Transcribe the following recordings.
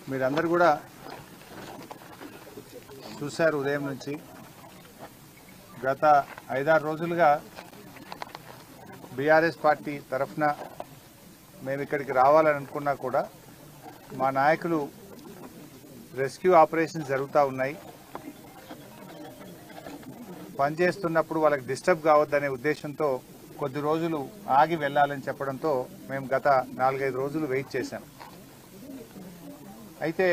మీరందరూ కూడా చూశారు ఉదయం నుంచి గత 5-6 రోజులుగా బీఆర్ఎస్ పార్టీ తరఫున మేము ఇక్కడికి రావాలని అనుకున్నా కూడా మా నాయకులు రెస్క్యూ ఆపరేషన్స్ జరుగుతూ ఉన్నాయి. పనిచేస్తున్నప్పుడు వాళ్ళకి డిస్టర్బ్ కావద్దనే ఉద్దేశంతో కొద్ది రోజులు ఆగి వెళ్ళాలని చెప్పడంతో మేము గత 4-5 రోజులు వెయిట్ చేశాం. అయితే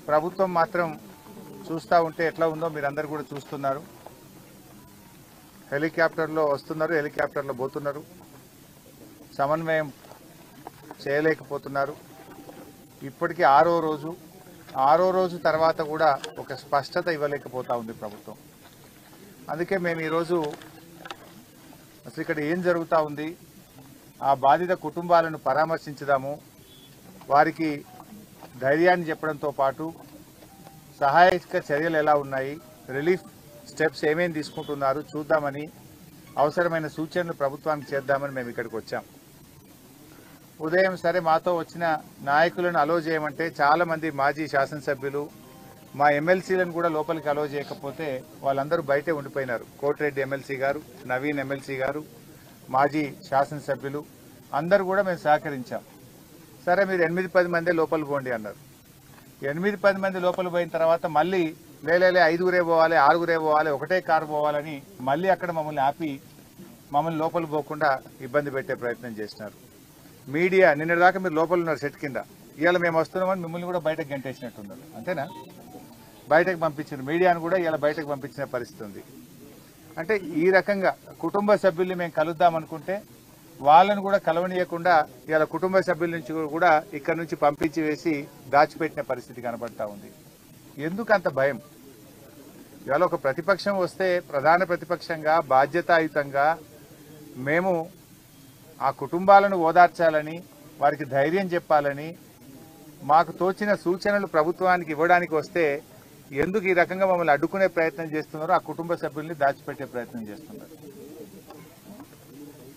ప్రభుత్వం మాత్రం చూస్తూ ఉంటే ఎట్లా ఉందో మీరందరూ కూడా చూస్తున్నారు. హెలికాప్టర్లో వస్తున్నారు, హెలికాప్టర్లో పోతున్నారు, సమన్వయం చేయలేకపోతున్నారు. ఇప్పటికీ 6వ రోజు తర్వాత కూడా ఒక స్పష్టత ఇవ్వలేకపోతా ఉంది ప్రభుత్వం. అందుకే మేము ఈరోజు అసలు ఇక్కడ ఏం జరుగుతూ ఉంది, ఆ బాధిత కుటుంబాలను పరామర్శించుదాము, వారికి ధైర్యాన్ని చెప్పడంతో పాటు సహాయక చర్యలు ఎలా ఉన్నాయి, రిలీఫ్ స్టెప్స్ ఏమేమి తీసుకుంటున్నారు చూద్దామని, అవసరమైన సూచనలు ప్రభుత్వానికి చేద్దామని మేము ఇక్కడికి వచ్చాం. ఉదయం సరే మాతో వచ్చిన నాయకులను అలో చేయమంటే చాలామంది మాజీ శాసనసభ్యులు, మా ఎమ్మెల్సీలను కూడా లోపలికి అలో చేయకపోతే వాళ్ళందరూ బయటే ఉండిపోయినారు. కోటిరెడ్డి ఎమ్మెల్సీ గారు, నవీన్ ఎమ్మెల్సీ గారు, మాజీ శాసనసభ్యులు అందరూ కూడా మేము సహకరించాం. సరే మీరు 8-10 మందే లోపల పోండి అన్నారు. 8-10 మంది లోపల పోయిన తర్వాత మళ్ళీ లేలే 5గురే పోవాలి, 6గురే పోవాలి, ఒకటే కారు పోవాలని మళ్ళీ అక్కడ మమ్మల్ని ఆపి మమ్మల్ని లోపల పోకుండా ఇబ్బంది పెట్టే ప్రయత్నం చేసినారు. మీడియా నిన్నటిదాకా మీరు లోపల ఉన్నారు సెట్ కింద, ఇవాళ మేము వస్తున్నామని మిమ్మల్ని కూడా బయటకు గంటేసినట్టున్నారు. అంతేనా? బయటకు పంపించిన మీడియాను కూడా ఇలా బయటకు పంపించిన పరిస్థితి ఉంది. అంటే ఈ రకంగా కుటుంబ సభ్యుల్ని మేము కలుద్దామనుకుంటే వాళ్ళను కూడా కలవనీయకుండా ఇలా కుటుంబ సభ్యుల నుంచి కూడా ఇక్కడ నుంచి పంపించి వేసి దాచిపెట్టిన పరిస్థితి కనబడతా ఉంది. ఎందుకు అంత భయం? ఇవాళ ఒక ప్రతిపక్షం వస్తే ప్రధాన ప్రతిపక్షంగా బాధ్యతాయుతంగా మేము ఆ కుటుంబాలను ఓదార్చాలని, వారికి ధైర్యం చెప్పాలని, మాకు తోచిన సూచనలు ప్రభుత్వానికి ఇవ్వడానికి వస్తే ఎందుకు ఈ రకంగా మమ్మల్ని అడ్డుకునే ప్రయత్నం చేస్తున్నారో ఆ కుటుంబ సభ్యుల్ని దాచిపెట్టే ప్రయత్నం చేస్తున్నారు.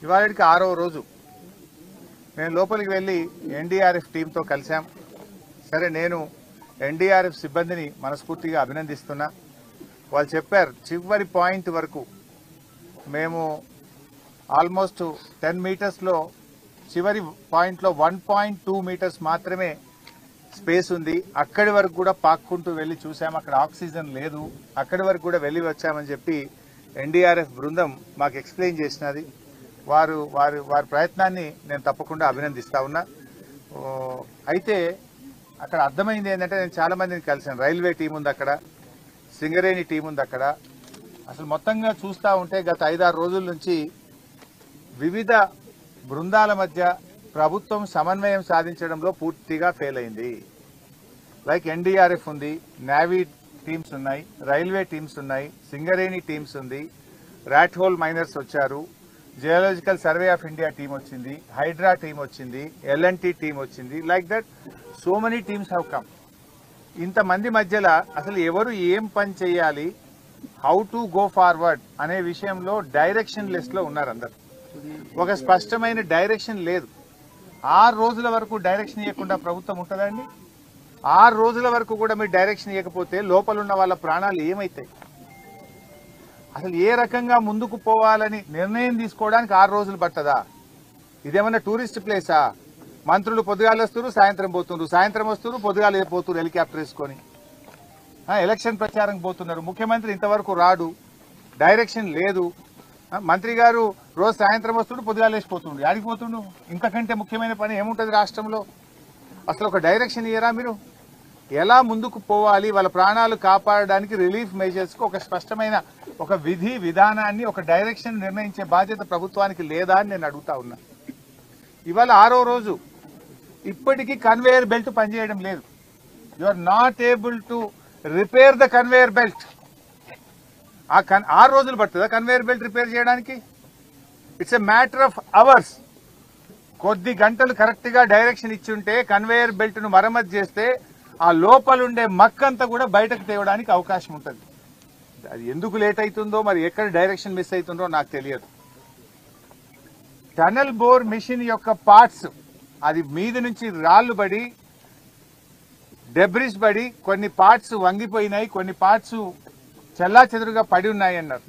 ఇవాళకి 6వ రోజు మేము లోపలికి వెళ్ళి ఎన్డీఆర్ఎఫ్ టీంతో కలిసాం. సరే నేను ఎన్డీఆర్ఎఫ్ సిబ్బందిని మనస్ఫూర్తిగా అభినందిస్తున్నా. వాళ్ళు చెప్పారు చివరి పాయింట్ వరకు మేము ఆల్మోస్ట్ 10 మీటర్స్లో చివరి పాయింట్లో 1.2 మీటర్స్ మాత్రమే స్పేస్ ఉంది. అక్కడి వరకు కూడా పాక్కుంటూ వెళ్ళి చూసాం, అక్కడ ఆక్సిజన్ లేదు, అక్కడి వరకు కూడా వెళ్ళి వచ్చామని చెప్పి ఎన్డీఆర్ఎఫ్ బృందం మాకు ఎక్స్ప్లెయిన్ చేసినది. వారి ప్రయత్నాన్ని నేను తప్పకుండా అభినందిస్తా ఉన్నా. అయితే అక్కడ అర్థమైంది ఏంటంటే, నేను చాలా మందిని కలిసాను. రైల్వే టీం ఉంది అక్కడ, సింగరేణి టీం ఉంది అక్కడ. అసలు మొత్తంగా చూస్తూ ఉంటే గత 5-6 రోజుల నుంచి వివిధ బృందాల మధ్య ప్రభుత్వం సమన్వయం సాధించడంలో పూర్తిగా ఫెయిల్ అయింది. లైక్ ఎన్డీఆర్ఎఫ్ ఉంది, నేవీ టీమ్స్ ఉన్నాయి, రైల్వే టీమ్స్ ఉన్నాయి, సింగరేణి టీమ్స్ ఉంది, ర్యాట్ హోల్ మైనర్స్ వచ్చారు, geological survey of India team వచ్చింది, హైడ్రా టీం వచ్చింది, ఎల్ఎన్టీ టీం వచ్చింది. Like that so many teams have come. ఇంతమంది మధ్యలో అసలు ఎవరు ఏం పని చేయాలి, హౌ టు గో ఫార్వర్డ్ అనే విషయంలో డైరెక్షన్ లెస్ లో ఉన్నారు అందరు. ఒక స్పష్టమైన డైరెక్షన్ లేదు. 6 రోజుల వరకు డైరెక్షన్ ఇవ్వకుండా ప్రభుత్వం ఉంటుందండి? 6 రోజుల వరకు కూడా మీరు డైరెక్షన్ ఇవ్వకపోతే లోపల ఉన్న వాళ్ళ ప్రాణాలు ఏమైతాయి? అసలు ఏ రకంగా ముందుకు పోవాలని నిర్ణయం తీసుకోవడానికి 6 రోజులు పట్టదా? ఇదేమన్నా టూరిస్ట్ ప్లేసా? మంత్రులు పొద్దుగాలు వస్తున్నారు, సాయంత్రం పోతున్నారు, సాయంత్రం వస్తున్నారు, పొద్దుగాలు పోతున్నారు హెలికాప్టర్ వేసుకొని. ఎలక్షన్ ప్రచారం పోతున్నారు. ముఖ్యమంత్రి ఇంతవరకు రాడు, డైరెక్షన్ లేదు. మంత్రి గారు రోజు సాయంత్రం వస్తుండు, పొద్దుగాలు వేసిపోతుండు. ఆడికి పోతుండు. ఇంతకంటే ముఖ్యమైన పని ఏముంటుంది రాష్ట్రంలో? అసలు ఒక డైరెక్షన్ ఇయ్యరా మీరు? ఎలా ముందుకు పోవాలి, వాళ్ళ ప్రాణాలు కాపాడడానికి రిలీఫ్ మెజర్స్కి ఒక స్పష్టమైన ఒక విధి విధానాన్ని, ఒక డైరెక్షన్ నిర్ణయించే బాధ్యత ప్రభుత్వానికి లేదా అని నేను అడుగుతా ఉన్నా. ఇవాళ 6వ రోజు ఇప్పటికీ కన్వేయర్ బెల్ట్ పనిచేయడం లేదు. You are not able to repair the conveyor belt. 6 రోజులు పడుతుందా కన్వేయర్ బెల్ట్ రిపేర్ చేయడానికి? It's a matter of hours. కొద్ది గంటలు కరెక్ట్ గా డైరెక్షన్ ఇచ్చి ఉంటే కన్వేయర్ బెల్ట్ ను మరమ్మతు చేస్తే ఆ లోపలుండే మక్కంతా కూడా బయటకు తేవడానికి అవకాశం ఉంటుంది. అది ఎందుకు లేట్ అవుతుందో, మరి ఎక్కడ డైరెక్షన్ మిస్ అవుతుందో నాకు తెలియదు. టనల్ బోర్ మిషన్ యొక్క పార్ట్స్ అది మీద నుంచి రాళ్లు పడి డెబ్రిస్ పడి కొన్ని పార్ట్స్ వంగిపోయినాయి, కొన్ని పార్ట్స్ చెల్లాచెదురుగా పడి ఉన్నాయి అన్నారు.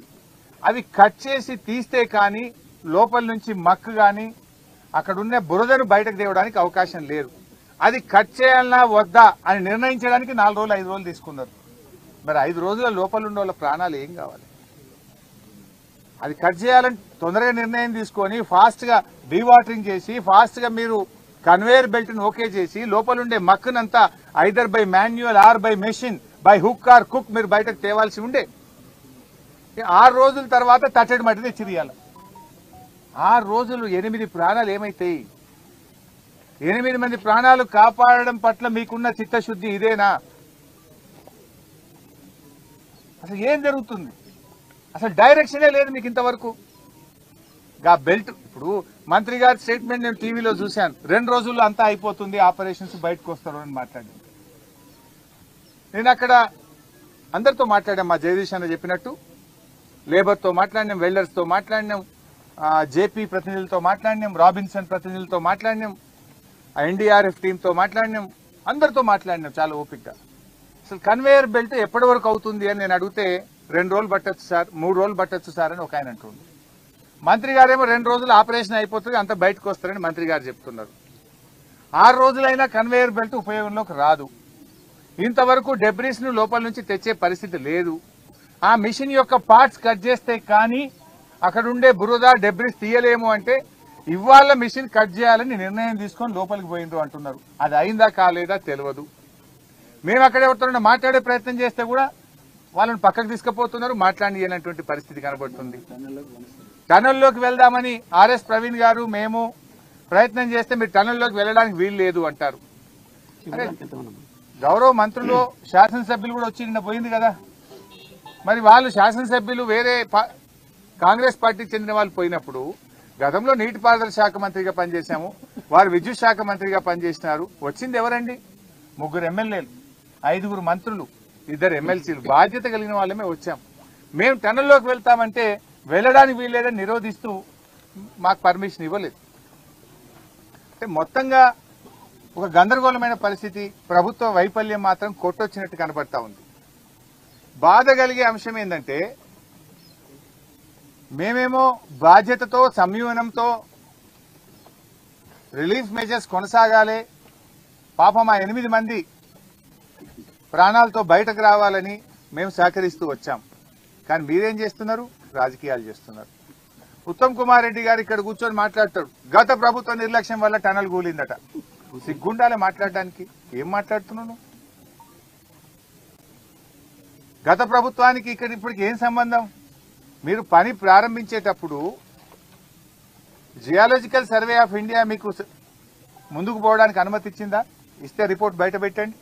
అవి కట్ చేసి తీస్తే కానీ లోపల నుంచి మక్కు కానీ అక్కడ ఉన్న బురదను బయటకు తేవడానికి అవకాశం లేదు. అది కట్ చేయాలన్నా వద్దా అని నిర్ణయించడానికి 4 రోజులు 5 రోజులు తీసుకున్నారు. మరి 5 రోజుల లోపల ఉన్న వాళ్ళ ప్రాణాలు ఏం కావాలి? అది కట్ చేయాలని తొందరగా నిర్ణయం తీసుకొని ఫాస్ట్ గా డీవాటరింగ్ చేసి ఫాస్ట్ గా మీరు కన్వేయర్ బెల్ట్ ను ఓకే చేసి లోపల ఉండే మక్కునంతా either by manual or by machine by hook or cook మీరు బయటకు తేవాల్సి ఉండే. 6 రోజుల తర్వాత తట్టడి మట్టి తెచ్చి తీయాలి. 6 రోజులు 8 ప్రాణాలు ఏమైతాయి? 8 మంది ప్రాణాలు కాపాడడం పట్ల మీకున్న చిత్తశుద్ధి ఇదేనా? అసలు ఏం జరుగుతుంది? అసలు డైరెక్షనే లేదు మీకు ఇంతవరకు. గా బెల్ట్ ఇప్పుడు మంత్రి గారి స్టేట్మెంట్ నేను టీవీలో చూశాను. 2 రోజుల్లో అంతా అయిపోతుంది, ఆపరేషన్స్ బయటకు వస్తారు అని మాట్లాడాను. నేను అక్కడ అందరితో మాట్లాడాం. మా జగదీష్ అన్న చెప్పినట్టు లేబర్తో మాట్లాడినాం, వెల్డర్స్తో మాట్లాడినాం, జేపీ ప్రతినిధులతో మాట్లాడినాం, రాబిన్సన్ ప్రతినిధులతో మాట్లాడినాం, ఎన్డీఆర్ఎఫ్ టీంతో మాట్లాడినాం, అందరితో మాట్లాడినాం చాలా ఓపికగా. అసలు కన్వేయర్ బెల్ట్ ఎప్పటి వరకు అవుతుంది అని నేను అడిగితే 2 రోజులు పట్టొచ్చు సార్, 3 రోజులు పట్టొచ్చు సార్ అని ఒక ఆయన అంటుండు. మంత్రి గారేమో 2 రోజులు ఆపరేషన్ అయిపోతుంది, అంత బయటకు వస్తారని మంత్రి గారు చెప్తున్నారు. 6 రోజులైనా కన్వేయర్ బెల్ట్ ఉపయోగంలోకి రాదు. ఇంతవరకు డెబ్రిస్ ను లోపల నుంచి తెచ్చే పరిస్థితి లేదు. ఆ మిషన్ యొక్క పార్ట్స్ కట్ చేస్తే కానీ అక్కడ ఉండే బురద డెబ్రిస్ తీయలేము అంటే ఇవాళ మిషన్ కట్ చేయాలని నిర్ణయం తీసుకొని లోపలికి పోయిండ్రు అంటున్నారు. అది అయిందా కాలేదా తెలియదు. మేము అక్కడ ఎవరితో మాట్లాడే ప్రయత్నం చేస్తే కూడా వాళ్ళని పక్కకు తీసుకుపోతున్నారు, మాట్లాడినటువంటి పరిస్థితి కనబడుతుంది. టనల్లోకి వెళ్దామని ఆర్ఎస్ ప్రవీణ్ గారు మేము ప్రయత్నం చేస్తే మీరు టనల్లోకి వెళ్ళడానికి వీలు లేదు అంటారు. గౌరవ మంత్రులు శాసనసభ్యులు కూడా వచ్చి నిన్న పోయింది కదా, మరి వాళ్ళు శాసనసభ్యులు వేరే కాంగ్రెస్ పార్టీకి చెందిన వాళ్ళు పోయినప్పుడు గతంలో నీటిపారుదల శాఖ మంత్రిగా పనిచేశాము, వారు విద్యుత్ శాఖ మంత్రిగా పనిచేసినారు. వచ్చింది ఎవరండి? 3 ఎమ్మెల్యేలు, 5 మంత్రులు, 2 ఎమ్మెల్సీలు, బాధ్యత కలిగిన వాళ్ళమే వచ్చాం. మేము టనల్లోకి వెళ్తామంటే వెళ్ళడానికి వీల్లేదని నిరోధిస్తూ మాకు పర్మిషన్ ఇవ్వలేదు. అంటే మొత్తంగా ఒక గందరగోళమైన పరిస్థితి, ప్రభుత్వ వైఫల్యం మాత్రం కొట్టొచ్చినట్టు కనబడతా ఉంది. బాధ కలిగే అంశం ఏంటంటే మేమేమో బాధ్యతతో సంయమనంతో రిలీఫ్ మెజర్స్ కొనసాగాలి, పాపం ఆ 8 మంది ప్రాణాలతో బయటకు రావాలని మేము సహకరిస్తూ వచ్చాం. కానీ మీరేం చేస్తున్నారు? రాజకీయాలు చేస్తున్నారు. ఉత్తమ్ కుమార్ రెడ్డి గారు ఇక్కడ కూర్చొని మాట్లాడతాడు, గత ప్రభుత్వ నిర్లక్ష్యం వల్ల టనల్ కూలిందట. సిగ్గుండాలే మాట్లాడడానికి. ఏం మాట్లాడుతున్నాను? గత ప్రభుత్వానికి ఇక్కడ ఇప్పటికి ఏం సంబంధం? మీరు పని ప్రారంభించేటప్పుడు జియాలజికల్ సర్వే ఆఫ్ ఇండియా మీకు ముందుకు పోవడానికి అనుమతి ఇచ్చిందా? ఇస్తే రిపోర్ట్ బయట పెట్టండి.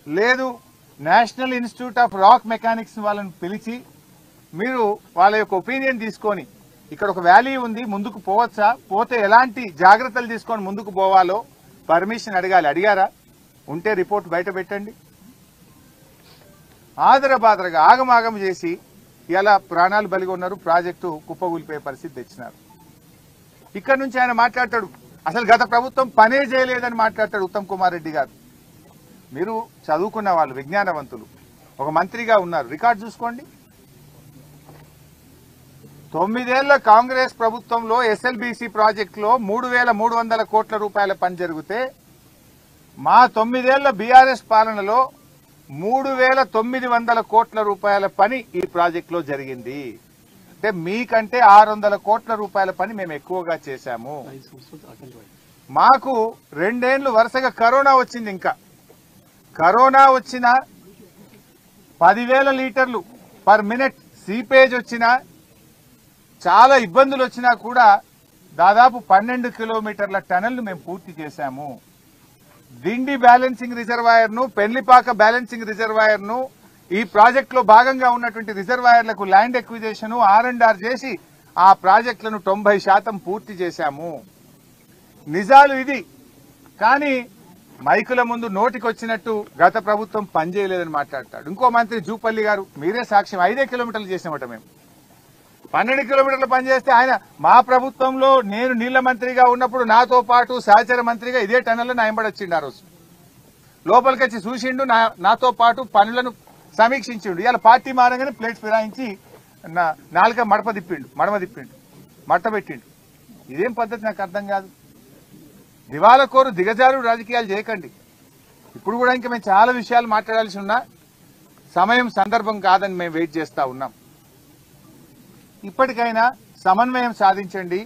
లేదు, national institute of rock mechanics వాళ్ళని పిలిచి మీరు వాళ్ళ యొక్క ఒపీనియన్ తీసుకొని ఇక్కడ ఒక వ్యాలీ ఉంది ముందుకు పోవచ్చా, పోతే ఎలాంటి జాగ్రత్తలు తీసుకొని ముందుకు పోవాలో పర్మిషన్ అడగాలి. అడిగారా? ఉంటే రిపోర్ట్ బయట పెట్టండి. ఆదరబాదరగా ఆగమాగం చేసి ఇలా ప్రాణాలు బలిగా ఉన్నారు, ప్రాజెక్టు కుప్పగూలిపోయే పరిస్థితి తెచ్చినారు. ఇక్కడ నుంచి ఆయన మాట్లాడతాడు, అసలు గత ప్రభుత్వం పనే చేయలేదని మాట్లాడతాడు ఉత్తమ్ కుమార్ రెడ్డి గారు. మీరు చదువుకున్న వాళ్ళు, విజ్ఞానవంతులు, ఒక మంత్రిగా ఉన్నారు, రికార్డు చూసుకోండి. 9 ఏళ్ల కాంగ్రెస్ ప్రభుత్వంలో ఎస్ఎల్బీసీ ప్రాజెక్టులో 3,300 కోట్ల రూపాయల పని జరిగితే మా 9 ఏళ్ల బీఆర్ఎస్ పాలనలో 3,900 కోట్ల రూపాయల పని ఈ ప్రాజెక్టులో జరిగింది. అంటే మీకంటే 600 కోట్ల రూపాయల పని మేము ఎక్కువగా చేశాము. మాకు 2 ఏళ్లు వరుసగా కరోనా వచ్చింది. ఇంకా కరోనా వచ్చిన 10,000 లీటర్లు పర్ మినిట్ సీపేజ్ వచ్చినా, చాలా ఇబ్బందులు వచ్చినా కూడా దాదాపు 12 కిలోమీటర్ల టనల్ మేము పూర్తి చేశాము. దిండి బ్యాలెన్సింగ్ రిజర్వాయర్ ను, పెళ్లిపాక బ్యాలెన్సింగ్ రిజర్వాయర్ ను, ఈ ప్రాజెక్ట్ లో భాగంగా ఉన్నటువంటి రిజర్వాయర్లకు ల్యాండ్ ఎక్విజిషన్ R&R చేసి ఆ ప్రాజెక్టులను 90% పూర్తి చేశాము. నిజాలు ఇది. కానీ మైకుల ముందు నోటికొచ్చినట్టు గత ప్రభుత్వం పనిచేయలేదని మాట్లాడతాడు. ఇంకో మంత్రి జూపల్లి గారు, మీరే సాక్ష్యం, 5 కిలోమీటర్లు చేసినమాట మేము. 12 కిలోమీటర్లు పనిచేస్తే ఆయన మా ప్రభుత్వంలో నేను నీళ్ల మంత్రిగా ఉన్నప్పుడు నాతో పాటు సహచర మంత్రిగా ఇదే టన్నెల్లో నాయంబడి వచ్చిండు. ఆ రోజు లోపలికి వచ్చి చూసిండు, నాతో పాటు పనులను సమీక్షించిండు. ఇవాళ పార్టీ మారగానే ప్లేట్ ఫిరాయించి నాలుక మడమ తిప్పిండు, మట్ట పెట్టిండు. ఇదేం పద్ధతి నాకు అర్థం కాదు. దివాలా కోరు దిగజారు రాజకీయాలు చేయకండి. ఇప్పుడు కూడా ఇంకా మేము చాలా విషయాలు మాట్లాడాల్సి ఉన్నా సమయం సందర్భం కాదని మేము వెయిట్ చేస్తా ఉన్నాం. ఇప్పటికైనా సమన్వయం సాధించండి.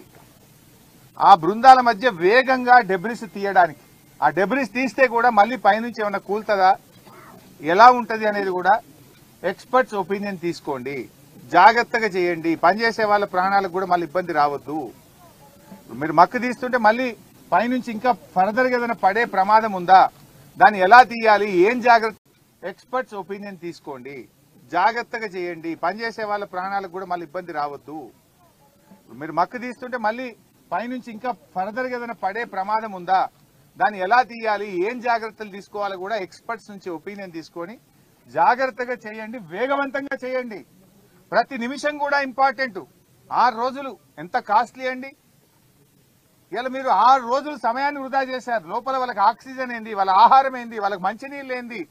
ఆ బృందాల మధ్య వేగంగా డెబ్రిస్ తీయడానికి, ఆ డెబ్రిస్ తీస్తే కూడా మళ్ళీ పైనుంచి ఏమైనా కూల్తుందా, ఎలా ఉంటది అనేది కూడా ఎక్స్పర్ట్స్ ఒపీనియన్ తీసుకోండి. జాగ్రత్తగా చేయండి. పనిచేసే వాళ్ళ ప్రాణాలకు కూడా మళ్ళీ ఇబ్బంది రావద్దు. మీరు మక్కు తీస్తుంటే మళ్ళీ పైనుంచి ఇంకా ఫర్దర్ గా ఏదైనా పడే ప్రమాదం ఉందా, దాన్ని ఎలా తీయాలి, ఏం జాగ్రత్త, ఎక్స్పర్ట్స్ ఒపీనియన్ తీసుకోండి. జాగ్రత్తగా చేయండి. పనిచేసే వాళ్ళ ప్రాణాలకు కూడా మళ్ళీ ఇబ్బంది రావద్దు. మీరు మక్కు తీస్తుంటే మళ్ళీ పైనుంచి ఇంకా ఫర్దర్ గా ఏదైనా పడే ప్రమాదం ఉందా, దాన్ని ఎలా తీయాలి, ఏం జాగ్రత్తలు తీసుకోవాలో కూడా ఎక్స్పర్ట్స్ నుంచి ఒపీనియన్ తీసుకొని జాగ్రత్తగా చేయండి, వేగవంతంగా చేయండి. ప్రతి నిమిషం కూడా ఇంపార్టెంట్. 6 రోజులు ఎంత కాస్ట్లీ అండి. ఇలా మీరు 6 రోజులు సమయాన్ని వృధా చేశారు. లోపల వాళ్ళకి ఆక్సిజన్ ఏంది, వాళ్ళ ఆహారం ఏంది, వాళ్ళకి మంచినీళ్ళు ఏంది,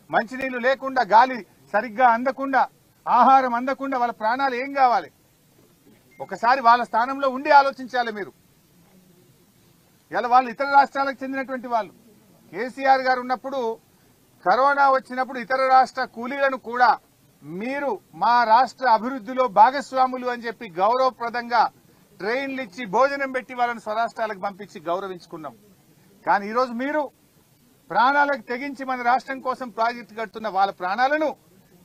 మంచినీళ్లు లేకుండా, గాలి సరిగ్గా అందకుండా, ఆహారం అందకుండా వాళ్ళ ప్రాణాలు ఏం కావాలి? ఒకసారి వాళ్ళ స్థానంలో ఉండి ఆలోచించాలి మీరు. ఇలా వాళ్ళు ఇతర రాష్ట్రాలకు చెందినటువంటి వాళ్ళు. కేసీఆర్ గారు ఉన్నప్పుడు కరోనా వచ్చినప్పుడు ఇతర రాష్ట్ర కూలీలను కూడా మీరు మా రాష్ట్ర అభివృద్ధిలో భాగస్వాములు అని చెప్పి గౌరవప్రదంగా ట్రైన్లు ఇచ్చి భోజనం పెట్టి వాళ్ళని స్వరాష్ట్రాలకు పంపించి గౌరవించుకున్నాం. కానీ ఈరోజు మీరు ప్రాణాలకు తెగించి మన రాష్ట్రం కోసం ప్రాజెక్టు కడుతున్న వాళ్ళ ప్రాణాలను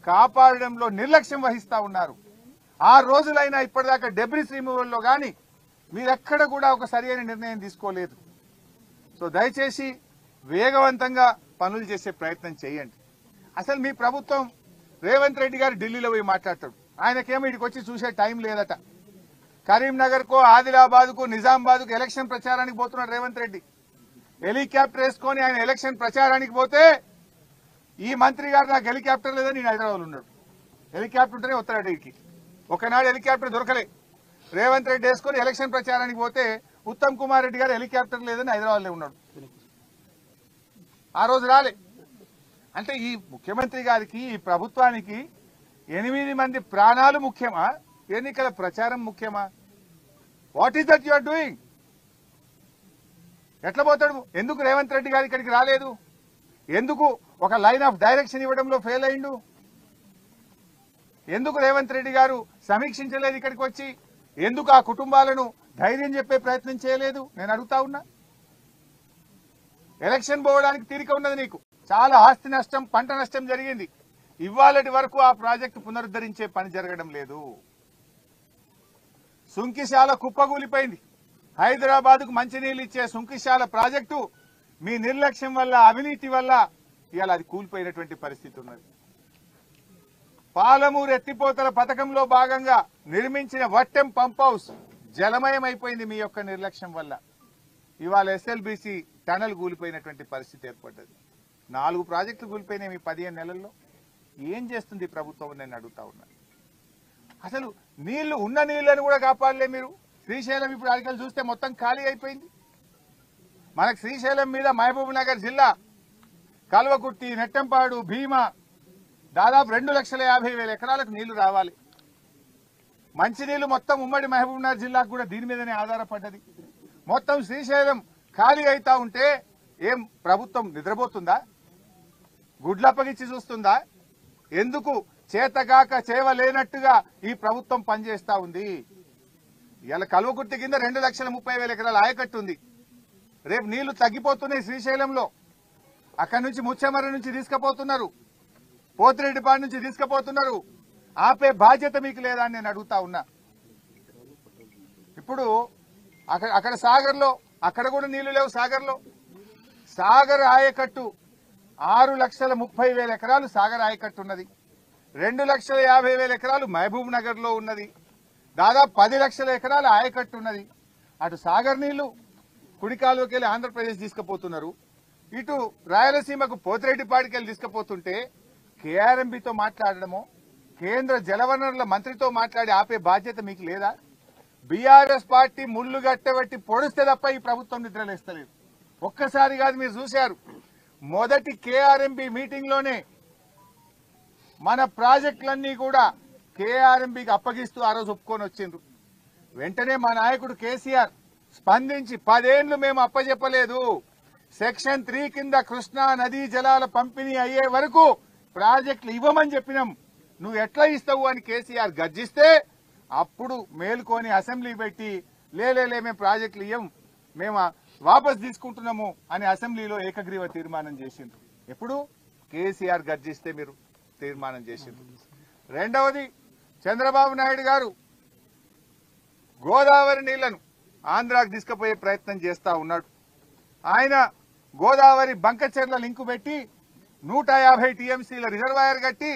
కాపాడడంలో నిర్లక్ష్యం వహిస్తా ఉన్నారు. 6 రోజులైనా ఇప్పటిదాకా డెబ్రిస్ రిమూవల్లో కానీ మీరెక్కడ కూడా ఒక సరైన నిర్ణయం తీసుకోలేదు. సో దయచేసి వేగవంతంగా పనులు చేసే ప్రయత్నం చేయండి. అసలు మీ ప్రభుత్వం, రేవంత్ రెడ్డి గారు ఢిల్లీలో పోయి మాట్లాడతాడు. ఆయనకేమో ఇక్కడికి వచ్చి చూసే టైం లేదట. కరీంనగర్ కో, ఆదిలాబాద్ కు, నిజామాబాద్ కు ఎలక్షన్ ప్రచారానికి పోతున్నాడు రేవంత్ రెడ్డి. హెలికాప్టర్ వేసుకొని ఆయన ఎలక్షన్ ప్రచారానికి పోతే ఈ మంత్రి గారు నాకు హెలికాప్టర్ లేదని నేను హైదరాబాద్ ఉన్నాడు. హెలికాప్టర్ ఉంటేనే వస్తాడు ఇక్కడికి. ఒకనాడు హెలికాప్టర్ దొరకలే. రేవంత్ రెడ్డి వేసుకొని ఎలక్షన్ ప్రచారానికి పోతే ఉత్తమ్ కుమార్ రెడ్డి గారు హెలికాప్టర్ లేదని హైదరాబాద్ లో ఉన్నాడు. ఆ రోజు రాలే. అంటే ఈ ముఖ్యమంత్రి గారికి, ఈ ప్రభుత్వానికి 8 మంది ప్రాణాలు ముఖ్యమా, ఎన్నికల ప్రచారం ముఖ్యమా? What is that you are doing? ఎట్లా పోతాడు? ఎందుకు రేవంత్ రెడ్డి గారు ఇక్కడికి రాలేదు? ఎందుకు ఒక లైన్ ఆఫ్ డైరెక్షన్ ఇవ్వడంలో ఫెయిల్ అయిండు? ఎందుకు రేవంత్ రెడ్డి గారు సమీక్షించలేదు ఇక్కడికి వచ్చి? ఎందుకు ఆ కుటుంబాలను ధైర్యం చెప్పే ప్రయత్నం చేయలేదు? నేను అడుగుతా ఉన్నా. ఎలక్షన్ పోవడానికి తీరిక ఉన్నది నీకు. చాలా ఆస్తి నష్టం, పంట నష్టం జరిగింది. ఇవాళటి వరకు ఆ ప్రాజెక్టు పునరుద్ధరించే పని జరగడం లేదు. సుంకిశాల కుప్పగూలిపోయింది. హైదరాబాద్ కు మంచినీళ్లు ఇచ్చే సుంకిశాల ప్రాజెక్టు మీ నిర్లక్ష్యం వల్ల, అవినీతి వల్ల ఇవాళ అది కూలిపోయినటువంటి పరిస్థితి ఉన్నది. పాలమూరు ఎత్తిపోతల పథకంలో భాగంగా నిర్మించిన వట్టెం పంప్ హౌస్ జలమయం అయిపోయింది మీ యొక్క నిర్లక్ష్యం వల్ల. ఇవాళ ఎస్ఎల్బీసీ టనల్ కూలిపోయినటువంటి పరిస్థితి ఏర్పడ్డది. 4 ప్రాజెక్టులు కూలిపోయినాయి మీ 15 నెలల్లో. ఏం చేస్తుంది ప్రభుత్వం? నేను అడుగుతా ఉన్నా. అసలు నీళ్లు, ఉన్న నీళ్లను కూడా కాపాడలే మీరు. శ్రీశైలం ఇప్పుడు అడిగలు చూస్తే మొత్తం ఖాళీ అయిపోయింది. మనకు శ్రీశైలం మీద మహబూబ్ నగర్ జిల్లా కల్వకుర్తి, నెట్టంపాడు, భీమా దాదాపు 2,50,000 ఎకరాలకు నీళ్లు రావాలి. మంచినీళ్లు మొత్తం ఉమ్మడి మహబూబ్ నగర్ జిల్లాకు కూడా దీని మీదనే ఆధారపడ్డది. మొత్తం శ్రీశైలం ఖాళీ అవుతా ఉంటే ఏం ప్రభుత్వం నిద్రపోతుందా? గుడ్లప్పగిచ్చి చూస్తుందా? ఎందుకు చేతగాక చేవలేనట్టుగా ఈ ప్రభుత్వం పనిచేస్తా ఉంది? ఇలా కల్వకుర్తి కింద 2,30,000 ఎకరాల ఆయకట్టు ఉంది. రేపు నీళ్లు తగ్గిపోతున్నాయి శ్రీశైలంలో. అక్కడి నుంచి ముచ్చెమర్రి నుంచి తీసుకుపోతున్నారు, పోతిరెడ్డిపాడు నుంచి తీసుకుపోతున్నారు. ఆపే బాధ్యత మీకు లేదా అని నేను అడుగుతా ఉన్నా. ఇప్పుడు అక్కడ సాగర్లో, అక్కడ కూడా నీళ్లు లేవు. సాగర్ ఆయకట్టు 6,30,000 ఎకరాలు సాగర్ ఆయకట్టు ఉన్నది. 2,50,000 ఎకరాలు మహబూబ్ నగర్ లో ఉన్నది. దాదాపు 10 లక్షల ఎకరాల ఆయకట్టు ఉన్నది. అటు సాగర్ నీళ్లు కుడికాలువకి వెళ్ళి ఆంధ్రప్రదేశ్ తీసుకుపోతున్నారు, ఇటు రాయలసీమకు పోతిరెడ్డిపాడికి వెళ్ళి తీసుకుపోతుంటే కేఆర్ఎంబీతో మాట్లాడడమో, కేంద్ర జలవనరుల మంత్రితో మాట్లాడి ఆపే బాధ్యత మీకు లేదా? బీఆర్ఎస్ పార్టీ ముళ్లు గట్టబెట్టి పొడిస్తే తప్ప ఈ ప్రభుత్వం నిద్రలేస్తలేదు. ఒక్కసారి కాదు, మీరు చూశారు మొదటి కేఆర్ఎంబి మీటింగ్ లోనే మన ప్రాజెక్టులన్నీ కూడా కేఆర్ఎంబికి అప్పగిస్తూ ఆ రోజు ఒప్పుకొని వచ్చిండ్రు. వెంటనే మా నాయకుడు కేసీఆర్ స్పందించి 10 ఏళ్లు మేము అప్పజెప్పలేదు, సెక్షన్ 3 కింద కృష్ణా నదీ జలాల పంపిణీ అయ్యే వరకు ప్రాజెక్టులు ఇవ్వమని చెప్పినాం, నువ్వు ఎట్లా ఇస్తావు అని కేసీఆర్ గర్జిస్తే అప్పుడు మేల్కొని అసెంబ్లీ పెట్టి లేలే మేము ప్రాజెక్టులు ఇవ్వం, మేము వాపస్ తీసుకుంటున్నాము అని అసెంబ్లీలో ఏకగ్రీవ తీర్మానం చేసిండ్రు. ఎప్పుడు కేసీఆర్ గర్జిస్తే మీరు తీర్మానం చేసిండ్రు. రెండవది, చంద్రబాబు నాయుడు గారు గోదావరి నీళ్లను ఆంధ్రాకు తీసుకుపోయే ప్రయత్నం చేస్తా ఉన్నాడు. ఆయన గోదావరి బంకచెర్ల లింకు పెట్టి 150 టీఎంసీల రిజర్వాయర్ కట్టి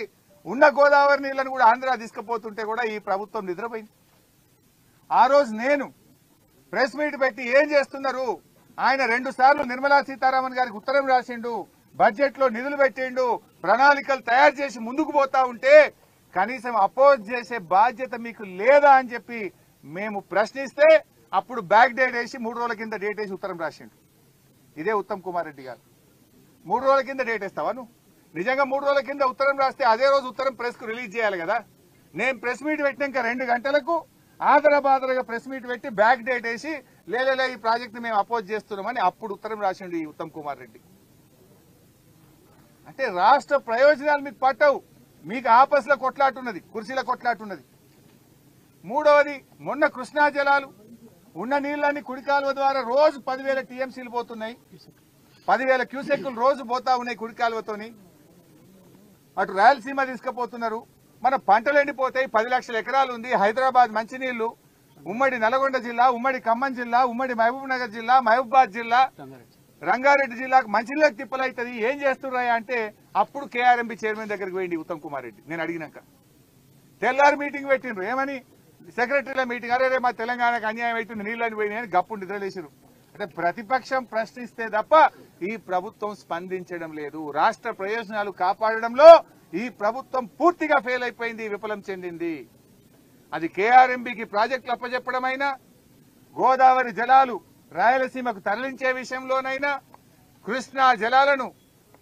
ఉన్న గోదావరి నీళ్లను కూడా ఆంధ్రా తీసుకుపోతుంటే కూడా ఈ ప్రభుత్వం నిద్రపోయింది. ఆ రోజు నేను ప్రెస్ మీట్ పెట్టి ఏం చేస్తున్నారు, ఆయన 2 సార్లు నిర్మలా సీతారామన్ గారికి ఉత్తరం రాసిండు, బడ్జెట్ లో నిధులు పెట్టిండు, ప్రణాళికలు తయారు చేసి ముందుకు పోతా ఉంటే కనీసం అపోజ్ చేసే బాధ్యత మీకు లేదా అని చెప్పి మేము ప్రశ్నిస్తే అప్పుడు బ్యాక్ డేట్ వేసి 3 రోజుల కింద డేట్ వేసి ఉత్తరం రాసిండు. ఇదే ఉత్తమ్ కుమార్ రెడ్డి గారు. 3 రోజుల కింద డేట్ వేస్తావా నువ్వు? నిజంగా 3 రోజుల కింద ఉత్తరం రాస్తే అదే రోజు ఉత్తరం ప్రెస్ కు రిలీజ్ చేయాలి కదా. నేను ప్రెస్ మీట్ పెట్టినాక 2 గంటలకు ఆదరబాదరగా ప్రెస్ మీట్ పెట్టి బ్యాక్ డేట్ వేసి లేలే ఈ ప్రాజెక్ట్ మేము అపోజ్ చేస్తున్నామని అప్పుడు ఉత్తరం రాసిండు ఈ ఉత్తమ్ కుమార్ రెడ్డి. అంటే రాష్ట్ర ప్రయోజనాలు మీకు పట్టవు, మీకు ఆపస్ల కొట్లాటున్నది, కుర్చీల కొట్లాటున్నది. మూడవది, మొన్న కృష్ణా జలాలు ఉన్న నీళ్లన్నీ కుడికాలువ ద్వారా రోజు 10,000 టీఎంసీలు పోతున్నాయి, 10,000 క్యూసెక్కులు రోజు పోతా ఉన్నాయి కుడికాలువతోని. అటు రాయలసీమ తీసుకుపోతున్నారు, మన పంటలు ఎండిపోతాయి. 10 లక్షల ఎకరాలు ఉంది హైదరాబాద్ మంచినీళ్లు, ఉమ్మడి నల్గొండ జిల్లా, ఉమ్మడి ఖమ్మం జిల్లా, ఉమ్మడి మహబూబ్ నగర్ జిల్లా, మహబూబాద్ జిల్లా, రంగారెడ్డి జిల్లాకు మంచినీళ్ళకి తిప్పలవుతుంది, ఏం చేస్తున్నాయా అంటే అప్పుడు కేఆర్ఎంబి చైర్మన్ దగ్గరికి పోయింది ఉత్తమ్ కుమార్ రెడ్డి. నేను అడిగినాక తెల్లారి మీటింగ్ పెట్టిండ్రు, ఏమని సెక్రటరీల మీటింగ్, అరే మా తెలంగాణకు అన్యాయం అవుతుంది నీళ్ళని పోయినాయని గప్పుడు నిద్రలేసారు. అంటే ప్రతిపక్షం ప్రశ్నిస్తే తప్ప ఈ ప్రభుత్వం స్పందించడం లేదు. రాష్ట్ర ప్రయోజనాలు కాపాడడంలో ఈ ప్రభుత్వం పూర్తిగా ఫెయిల్ అయిపోయింది, విఫలం చెందింది. అది కేఆర్ఎంబికి ప్రాజెక్టులు అప్పచెప్పడమైనా, గోదావరి జలాలు రాయలసీమకు తరలించే విషయంలోనైనా, కృష్ణా జలాలను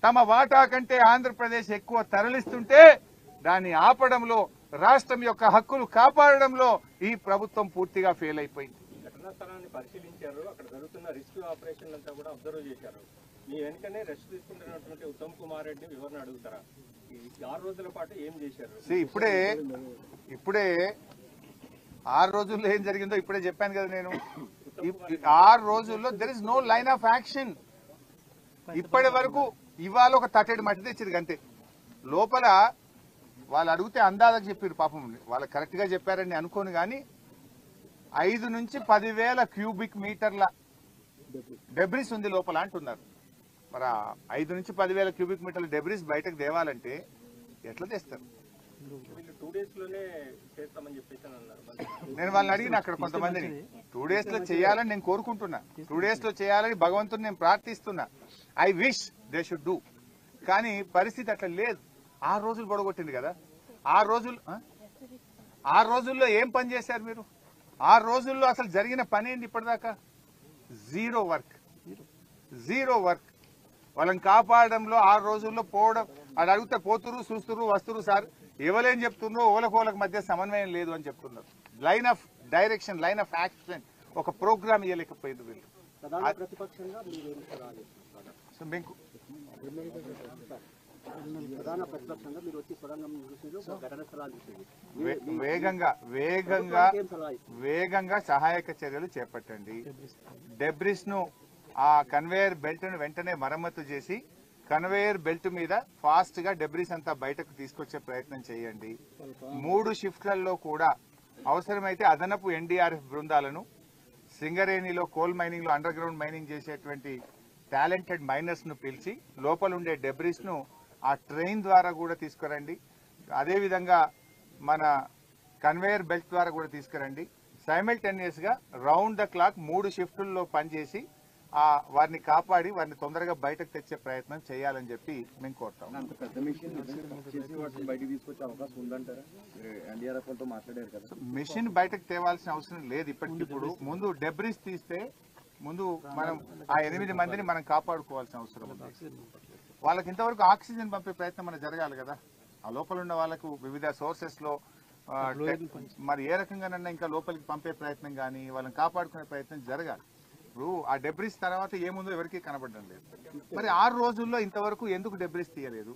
తమ వాటా కంటే ఆంధ్రప్రదేశ్ ఎక్కువ తరలిస్తుంటే దాన్ని ఆపడంలో, రాష్ట్రం యొక్క హక్కులు కాపాడడంలో ఈ ప్రభుత్వం పూర్తిగా ఫెయిల్ అయిపోయింది. ఘటనా స్థలాన్ని పరిశీలించారు, అక్కడ జరుగుతున్న రెస్క్యూ ఆపరేషన్ అంతా కూడా అబ్జర్వ్ చేశారు. మీ వెనుకనే రెస్ట్ తీసుకుంటున్నటువంటి ఉత్తమ్ కుమార్ రెడ్డిని వివరణ అడుగుతారా? ఈ 6 రోజుల పాటు ఏం చేశారు? ఇప్పుడే 6 రోజుల్లో ఏం జరిగిందో ఇప్పుడే చెప్పాను కదా నేను. 6 రోజుల్లో there is no line of action. ఇప్పటి వరకు ఇవాళ ఒక తట్టెడు మట్టి తెచ్చారు అంతే. లోపల వాళ్ళు అడిగితే అందాలకు చెప్పారు, పాపం వాళ్ళు కరెక్ట్ గా చెప్పారని అనుకోను కానీ 5 నుంచి 10,000 క్యూబిక్ మీటర్ల డెబ్రిస్ ఉంది లోపల అంటున్నారు. మరి 5 నుంచి 10,000 క్యూబిక్ మీటర్ల డెబ్రిస్ బయటకు తేవాలంటే ఎట్లా తెస్తారు? 2 days లోనే చేస్తామని చెప్పేసి అన్నారు. నేను వాళ్ళని అడిగిన అక్కడ కొంతమందిని 2 days లో చేయాలని నేను కోరుకుంటున్నా, 2 days లో చేయాలని భగవంతుని నేను ప్రార్థిస్తున్నా. I wish they should do. కానీ పరిస్థితి అట్లా లేదు. 6 రోజులు గొడగొట్టింది కదా. 6 రోజుల్లో ఏం పని చేశారు మీరు? 6 రోజుల్లో అసలు జరిగిన పని ఏంది ఇప్పటిదాకా? Zero work. వాళ్ళని కాపాడడంలో 6 రోజుల్లో పోవడం, అది అడిగితే పోతురు చూస్తురు వస్తురు సార్, ఎవరేం చెప్తుండ్రో ఓలకోలకు మధ్య సమన్వయం లేదు అని చెప్తున్నారు. Line of direction, line of action, ఒక ప్రోగ్రామ్ ఇవ్వలేకపోయింది వీళ్ళు. వేగంగా సహాయక చర్యలు చేపట్టండి. డెబ్రిస్ ను, ఆ కన్వేయర్ బెల్ట్ ను వెంటనే మరమ్మతు చేసి కన్వేయర్ బెల్ట్ మీద ఫాస్ట్ గా డెబ్రిస్ అంతా బయటకు తీసుకొచ్చే ప్రయత్నం చేయండి. 3 షిఫ్ట్లలో కూడా అవసరమైతే అదనపు ఎన్డీఆర్ఎఫ్ బృందాలను, సింగరేణిలో కోల్ మైనింగ్ లో అండర్ గ్రౌండ్ మైనింగ్ చేసేటువంటి టాలెంటెడ్ మైనర్స్ ను పిలిచి లోపలుండే డెబ్రిస్ ను ఆ ట్రైన్ ద్వారా కూడా తీసుకురండి. అదేవిధంగా మన కన్వేయర్ బెల్ట్ ద్వారా కూడా తీసుకురండి. సైమల్టేనియస్ గా రౌండ్ ద క్లాక్ 3 షిఫ్టుల్లో పనిచేసి వారిని కాపాడి వారిని తొందరగా బయటకు తెచ్చే ప్రయత్నం చేయాలని చెప్పి మేము కోరుతాం. మిషన్ బయటకు తేవాల్సిన అవసరం లేదు ఇప్పటికిప్పుడు. ముందు డెబ్రిస్ తీస్తే ముందు మనం ఆ 8 మందిని మనం కాపాడుకోవాల్సిన అవసరం ఉంది. వాళ్ళకి ఇంతవరకు ఆక్సిజన్ పంపే ప్రయత్నం మన జరగాలి కదా. ఆ లోపల ఉన్న వాళ్ళకు వివిధ సోర్సెస్ లో మరి ఏ రకంగానన్నా ఇంకా లోపలికి పంపే ప్రయత్నం కానీ వాళ్ళని కాపాడుకునే ప్రయత్నం జరగాలి. ఇప్పుడు ఆ డెబ్రిస్ తర్వాత ఏముందో ఎవరికీ కనబడడం లేదు. మరి 6 రోజుల్లో ఇంతవరకు ఎందుకు డెబ్రిస్ తీయలేదు,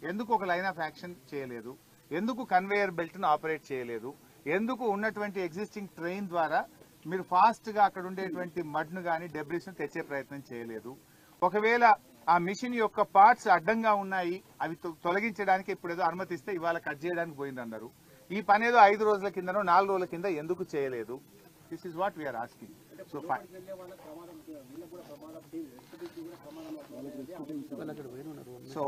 ఎందుకు ఒక లైన్ ఆఫ్ యాక్షన్ చేయలేదు, ఎందుకు కన్వేయర్ బెల్ట్ ను ఆపరేట్ చేయలేదు, ఎందుకు ఉన్నటువంటి ఎగ్జిస్టింగ్ ట్రైన్ ద్వారా మీరు ఫాస్ట్ గా అక్కడ ఉండేటువంటి మడ్ ను కానీ డెబ్రిస్ ను తెచ్చే ప్రయత్నం చేయలేదు. ఒకవేళ ఆ మిషన్ యొక్క పార్ట్స్ అడ్డంగా ఉన్నాయి, అవి తొలగించడానికి ఇప్పుడు ఏదో అనుమతిస్తే ఇవాళ కట్ చేయడానికి పోయిందన్నారు. ఈ పని ఏదో 5 రోజుల కిందనో 4 రోజుల కింద ఎందుకు చేయలేదు? This is what we are asking. So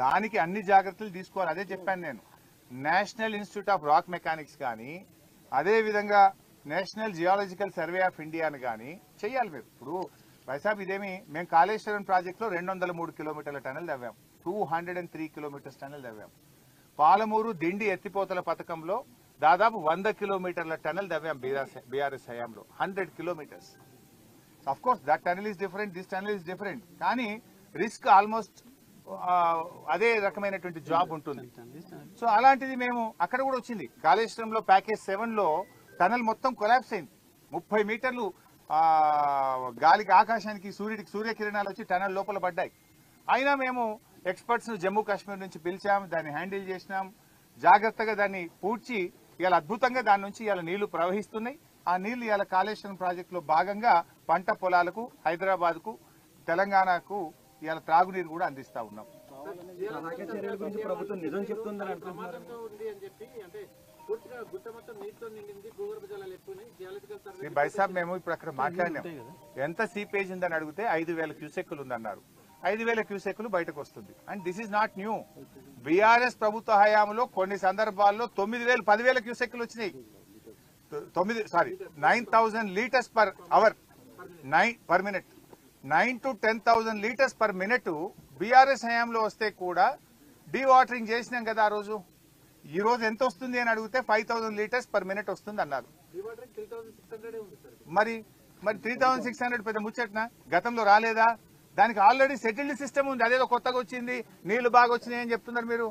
దానికి అన్ని జాగ్రత్తలు తీసుకోవాలి. అదే చెప్పాను నేను. National institute of rock mechanics కానీ, అదే విధంగా నేషనల్ జియాలజికల్ సర్వే ఆఫ్ ఇండియాని కానీ చెయ్యాలి మీరు. ఇప్పుడు వైసాబ్ ఇదేమి మేము కాళేశ్వరం ప్రాజెక్ట్ లో 203 కిలోమీటర్ల టనల్ తవ్వాం, 203 కిలోమీటర్స్ టనల్ తవ్వాం. పాలమూరు దిండి ఎత్తిపోతల పథకంలో దాదాపు 100 కిలోమీటర్ల టనల్ తవ్వాం బీఆర్ఎస్ హయాంలో, 100 kilometres. Of course that tunnel is different, this tunnel is different, కానీ రిస్క్ ఆల్మోస్ట్ అదే రకమైనటువంటి జాబ్ ఉంటుంది. సో అలాంటిది మేము అక్కడ కూడా వచ్చింది. కాళేశ్వరంలో ప్యాకేజ్ 7 లో టనల్ మొత్తం కొలాప్స్ అయింది. 30 మీటర్లు గాలికి ఆకాశానికి సూర్యకిరణాలు వచ్చి టనల్ లోపల పడ్డాయి. అయినా మేము ఎక్స్పర్ట్స్ ను జమ్మూ కాశ్మీర్ నుంచి పిలిచాం, దాన్ని హ్యాండిల్ చేసినాం, జాగ్రత్తగా దాన్ని పూడ్చి ఇవాళ అద్భుతంగా దాని నుంచి ఇవాళ నీళ్లు ప్రవహిస్తున్నాయి. ఆ నీళ్లు ఇవాళ కాళేశ్వరం ప్రాజెక్ట్ లో భాగంగా పంట పొలాలకు, హైదరాబాద్ కు, తెలంగాణకు ఇవాళ త్రాగునీరు కూడా అందిస్తా ఉన్నాం. బైసాబ్ మేము ఇప్పుడు అక్కడ మాట్లాడినాం, ఎంత సీపేజ్ ఉందని అడిగితే 5,000 క్యూసెక్కులు ఉందన్నారు. 5,000 క్యూసెక్కులు బయటకు వస్తుంది. And this is not new. BRS ప్రభుత్వ హయాంలో కొన్ని సందర్భాల్లో 9,000, 10,000 క్యూసెక్కులు వచ్చినాయి. 9,000 litres per hour per minute, 9 to 10,000 litres per minute BRS హయాంలో వస్తే కూడా డీవాటరింగ్ చేసినాం కదా ఆ రోజు. ఈ రోజు ఎంత వస్తుంది అని అడిగితే 5,000 లీటర్స్ పర్ మినిట్ వస్తుంది అన్నారు. మరి 3,600 పెద్ద ముచ్చట్నా? గతంలో రాలేదా? దానికి ఆల్రెడీ సెటిల్డ్ సిస్టమ్ ఉంది. అదేదో కొత్తగా వచ్చింది, నీళ్లు బాగా వచ్చినాయి అని చెప్తున్నారు మీరు.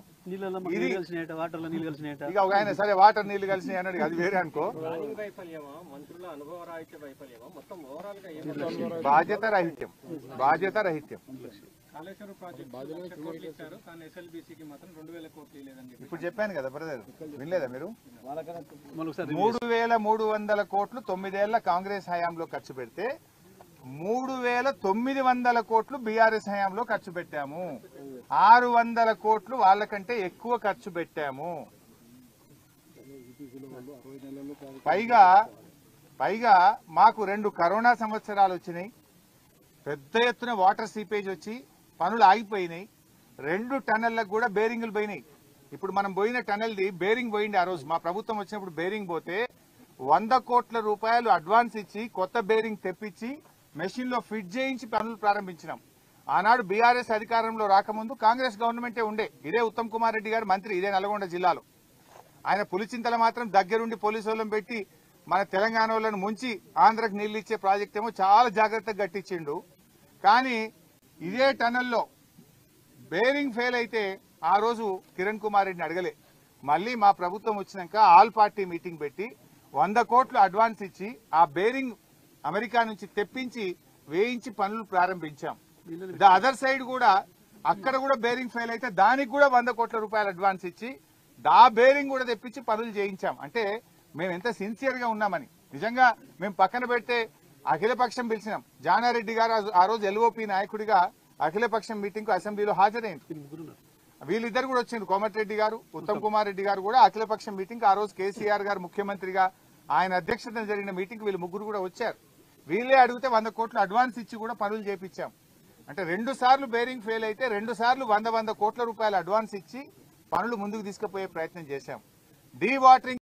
ఇక ఒక ఆయన సరే వాటర్ నీళ్లు కలిసినాయి అన్నాడు, అది వేరే అనుకో. బాధ్యత రాహిత్యం. ఇప్పుడు చెప్పాను కదా బ్రదర్, వినలేదా మీరు? 3,300 కోట్లు 9 ఏళ్ల కాంగ్రెస్ హయాంలో ఖర్చు పెడితే 3,900 కోట్లు బీఆర్ఎస్ హయాంలో ఖర్చు పెట్టాము. 600 కోట్లు వాళ్ళకంటే ఎక్కువ ఖర్చు పెట్టాము. పైగా మాకు 2 కరోనా సంవత్సరాలు వచ్చినాయి. పెద్ద ఎత్తున వాటర్ సీపేజ్ వచ్చి పనులు ఆగిపోయినాయి. 2 టన్నెళ్లకు కూడా బేరింగులు పోయినాయి. ఇప్పుడు మనం పోయిన టన్నెల్ది బేరింగ్ పోయింది. ఆ రోజు మా ప్రభుత్వం వచ్చినప్పుడు బేరింగ్ పోతే 100 కోట్ల రూపాయలు అడ్వాన్స్ ఇచ్చి కొత్త బేరింగ్ తెప్పించి మెషిన్ లో ఫిట్ చేయించి పనులు ప్రారంభించినాం. ఆనాడు బీఆర్ఎస్ అధికారంలో రాకముందు కాంగ్రెస్ గవర్నమెంటే ఉండే. ఇదే ఉత్తమ్ కుమార్ రెడ్డి గారు మంత్రి, ఇదే నల్గొండ జిల్లాలో. ఆయన పులిచింతల మాత్రం దగ్గరుండి పోలీసు వాళ్ళని పెట్టి మన తెలంగాణ వాళ్ళను ముంచి ఆంధ్రకు నీళ్లు ఇచ్చే ప్రాజెక్ట్ ఏమో చాలా జాగ్రత్తగా గట్టించిండు. కానీ ఇదే టన్నెల్లో బేరింగ్ ఫెయిల్ అయితే ఆ రోజు కిరణ్ కుమార్ రెడ్డిని అడగలే. మళ్ళీ మా ప్రభుత్వం వచ్చినాక ఆల్ పార్టీ మీటింగ్ పెట్టి 100 కోట్లు అడ్వాన్స్ ఇచ్చి ఆ బేరింగ్ అమెరికా నుంచి తెప్పించి వేయించి పనులు ప్రారంభించాం. ద అదర్ సైడ్ కూడా అక్కడ కూడా బేరింగ్ ఫెయిల్ అయితే దానికి కూడా 100 కోట్ల రూపాయలు అడ్వాన్స్ ఇచ్చి ఆ బేరింగ్ కూడా తెప్పించి పనులు చేయించాం. అంటే మేము ఎంత సిన్సియర్ గా ఉన్నామని. నిజంగా మేము పక్కన పెడితే అఖిలపక్షం పిలిచినాం. జానారెడ్డి గారు ఆ రోజు ఎల్ఓపి నాయకుడిగా అఖిలపక్షం మీటింగ్ కు అసెంబ్లీలో హాజరైంది. వీళ్ళిద్దరు కూడా వచ్చిండ్రు, కోమటిరెడ్డి గారు, ఉత్తమ్ కుమార్ రెడ్డి గారు కూడా అఖిలపక్షం మీటింగ్. ఆ రోజు కేసీఆర్ గారు ముఖ్యమంత్రిగా ఆయన అధ్యక్షతన జరిగిన మీటింగ్ వీళ్ళు ముగ్గురు కూడా వచ్చారు. వీళ్ళే అడిగితే 100 కోట్లు అడ్వాన్స్ ఇచ్చి కూడా పనులు చేపించాం. అంటే 2 సార్లు బేరింగ్ ఫెయిల్ అయితే 2 సార్లు 100 కోట్ల రూపాయలు అడ్వాన్స్ ఇచ్చి పనులు ముందుకు తీసుకుపోయే ప్రయత్నం చేశాం. డీవాటరింగ్